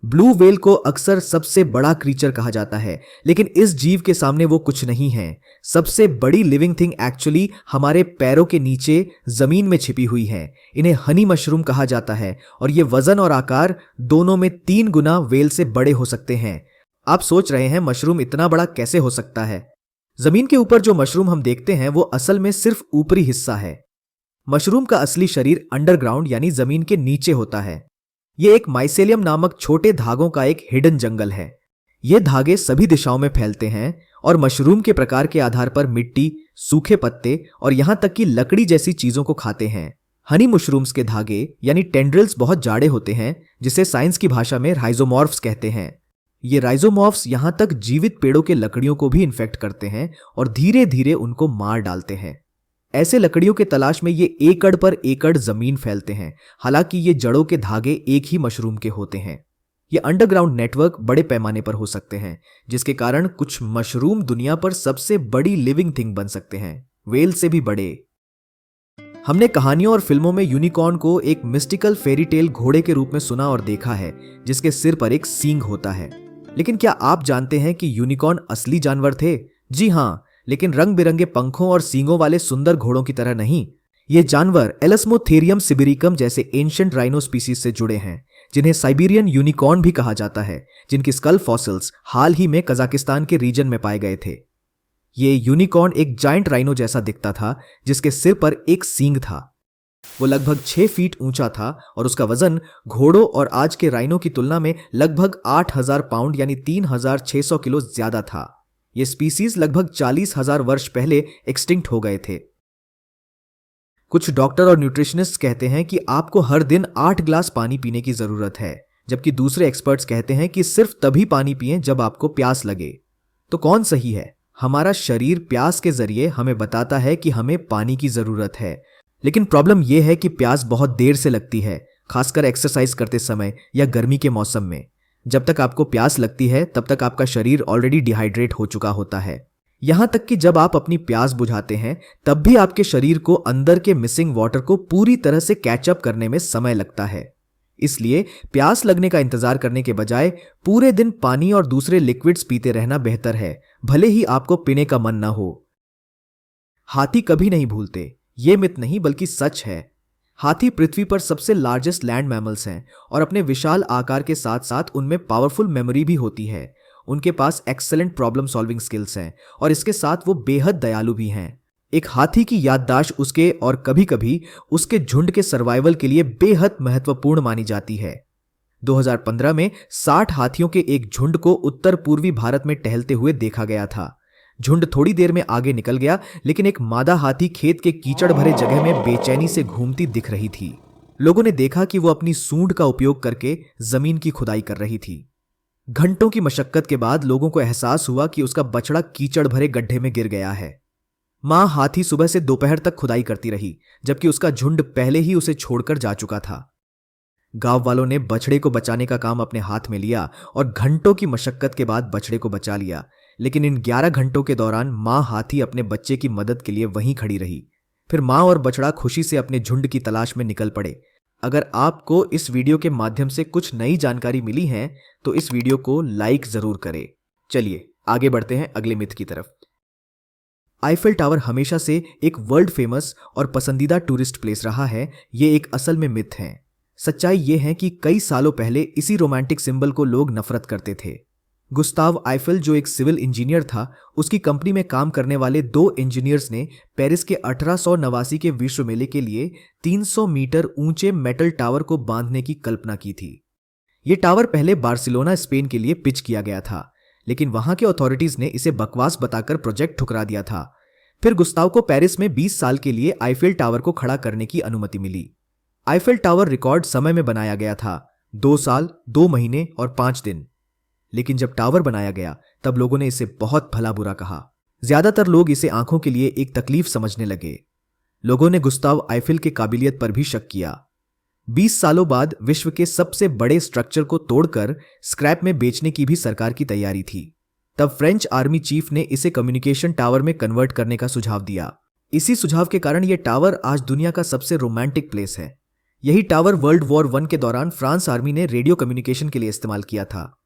Blue whale को अक्सर सबसे बड़ा क्रीचर कहा जाता है, लेकिन इस जीव के सामने वो कुछ नहीं है। सबसे बड़ी लिविंग थिंग एक्चुअली हमारे पैरों के नीचे जमीन में छिपी हुई है। इन्हें हनी मशरूम कहा जाता है और ये वजन और आकार दोनों में 3 गुना व्हेल से बड़े हो सकते हैं। आप सोच रहे हैं मशरूम इतना बड़ा कैसे हो सकता है? जमीन के ऊपर जो मशरूम हम देखते हैं वो असल में सिर्फ ऊपरी हिस्सा है। मशरूम का असली शरीर अंडरग्राउंड यानी जमीन के नीचे होता है। ये एक माइसेलियम नामक छोटे धागों का एक हिडन जंगल है। ये धागे सभी दिशाओं में फैलते हैं और मशरूम के प्रकार के आधार पर मिट्टी, सूखे पत्ते और यहां तक कि लकड़ी जैसी चीजों को खाते हैं। हनी मशरूम्स के धागे यानी टेंड्रिल्स बहुत जाड़े होते हैं, जिसे साइंस की भाषा में राइजोमॉर्फ्स कहते हैं। ये राइजोमॉर्फ्स यहां तक जीवित पेड़ों के लकड़ियों को भी इन्फेक्ट करते हैं और धीरे धीरे उनको मार डालते हैं। ऐसे लकड़ियों के तलाश में ये एकड़ पर एकड़ जमीन फैलते हैं। हालांकि ये जड़ों के धागे एक ही मशरूम के होते हैं। ये अंडरग्राउंड नेटवर्क बड़े पैमाने पर हो सकते हैं, जिसके कारण कुछ मशरूम दुनिया पर सबसे बड़ी लिविंग थिंग बन सकते हैं, व्हेल से भी बड़े। हमने कहानियों और फिल्मों में यूनिकॉर्न को एक मिस्टिकल फेरी टेल घोड़े के रूप में सुना और देखा है, जिसके सिर पर एक सींग होता है। लेकिन क्या आप जानते हैं कि यूनिकॉर्न असली जानवर थे? जी हां, लेकिन रंग बिरंगे पंखों और सींगों वाले सुंदर घोड़ों की तरह नहीं। ये जानवर एलस्मोथेरियम सिबिरिकम जैसे एंशिएंट राइनो स्पीसीज से जुड़े हैं, जिन्हें साइबेरियन यूनिकॉर्न भी कहा जाता है, जिनकी स्कल फॉसिल्स हाल ही में कजाकिस्तान के रीजन में पाए गए थे। ये यूनिकॉर्न एक जायंट राइनो जैसा दिखता था, जिसके सिर पर एक सींग था। वो लगभग 6 फीट ऊंचा था और उसका वजन घोड़ों और आज के राइनो की तुलना में लगभग 8000 पाउंड यानी 3600 किलो ज्यादा था। ये स्पीसीज लगभग 40,000 वर्ष पहले एक्सटिंक्ट हो गए थे। कुछ डॉक्टर और न्यूट्रिशनिस्ट कहते हैं कि आपको हर दिन 8 ग्लास पानी पीने की जरूरत है, जबकि दूसरे एक्सपर्ट्स कहते हैं कि सिर्फ तभी पानी पिएं जब आपको प्यास लगे। तो कौन सही है? हमारा शरीर प्यास के जरिए हमें बताता है कि हमें पानी की जरूरत है, लेकिन प्रॉब्लम यह है कि प्यास बहुत देर से लगती है, खासकर एक्सरसाइज करते समय या गर्मी के मौसम में। जब तक आपको प्यास लगती है तब तक आपका शरीर ऑलरेडी डिहाइड्रेट हो चुका होता है। यहां तक कि जब आप अपनी प्यास बुझाते हैं तब भी आपके शरीर को अंदर के मिसिंग वाटर को पूरी तरह से कैचअप करने में समय लगता है। इसलिए प्यास लगने का इंतजार करने के बजाय पूरे दिन पानी और दूसरे लिक्विड्स पीते रहना बेहतर है, भले ही आपको पीने का मन ना हो। हाथी कभी नहीं भूलते, ये मिथ नहीं बल्कि सच है। हाथी पृथ्वी पर सबसे लार्जेस्ट लैंड मैमल्स हैं और अपने विशाल आकार के साथ साथ उनमें पावरफुल मेमोरी भी होती है। उनके पास एक्सेलेंट प्रॉब्लम सॉल्विंग स्किल्स हैं और इसके साथ वो बेहद दयालु भी हैं। एक हाथी की याददाश्त उसके और कभी कभी उसके झुंड के सर्वाइवल के लिए बेहद महत्वपूर्ण मानी जाती है। 2015 में 60 हाथियों के एक झुंड को उत्तर पूर्वी भारत में टहलते हुए देखा गया था। झुंड थोड़ी देर में आगे निकल गया, लेकिन एक मादा हाथी खेत के कीचड़ भरे जगह में बेचैनी से घूमती दिख रही थी। लोगों ने देखा कि वो अपनी सूंड का उपयोग करके जमीन की खुदाई कर रही थी। घंटों की मशक्कत के बाद लोगों को एहसास हुआ कि उसका बछड़ा कीचड़ भरे गड्ढे में गिर गया है। मां हाथी सुबह से दोपहर तक खुदाई करती रही, जबकि उसका झुंड पहले ही उसे छोड़कर जा चुका था। गांव वालों ने बछड़े को बचाने का काम अपने हाथ में लिया और घंटों की मशक्कत के बाद बछड़े को बचा लिया। लेकिन इन 11 घंटों के दौरान मां हाथी अपने बच्चे की मदद के लिए वहीं खड़ी रही। फिर मां और बछड़ा खुशी से अपने झुंड की तलाश में निकल पड़े। अगर आपको इस वीडियो के माध्यम से कुछ नई जानकारी मिली है तो इस वीडियो को लाइक जरूर करें। चलिए आगे बढ़ते हैं अगले मिथ की तरफ। आईफेल टावर हमेशा से एक वर्ल्ड फेमस और पसंदीदा टूरिस्ट प्लेस रहा है। ये एक असल में मिथ है। सच्चाई ये है कि कई सालों पहले इसी रोमांटिक सिंबल को लोग नफरत करते थे। गुस्ताव आइफेल, जो एक सिविल इंजीनियर था, उसकी कंपनी में काम करने वाले 2 इंजीनियर्स ने पेरिस के 1889 के विश्व मेले के लिए 300 मीटर ऊंचे मेटल टावर को बांधने की कल्पना की थी। यह टावर पहले बार्सिलोना, स्पेन के लिए पिच किया गया था, लेकिन वहां के अथॉरिटीज ने इसे बकवास बताकर प्रोजेक्ट ठुकरा दिया था। फिर गुस्ताव को पेरिस में 20 साल के लिए आईफेल टावर को खड़ा करने की अनुमति मिली। आईफेल टावर रिकॉर्ड समय में बनाया गया था, 2 साल, 2 महीने और 5 दिन। लेकिन जब टावर बनाया गया तब लोगों ने इसे बहुत भला बुरा कहा। ज्यादातर लोग इसे आंखों के लिए एक तकलीफ समझने लगे। लोगों ने गुस्ताव आइफेल के काबिलियत पर भी शक किया। 20 सालों बाद विश्व के सबसे बड़े स्ट्रक्चर को तोड़कर स्क्रैप में बेचने की भी सरकार की तैयारी थी। तब फ्रेंच आर्मी चीफ ने इसे कम्युनिकेशन टावर में कन्वर्ट करने का सुझाव दिया। इसी सुझाव के कारण यह टावर आज दुनिया का सबसे रोमांटिक प्लेस है। यही टावर वर्ल्ड वॉर 1 के दौरान फ्रांस आर्मी ने रेडियो कम्युनिकेशन के लिए इस्तेमाल किया था।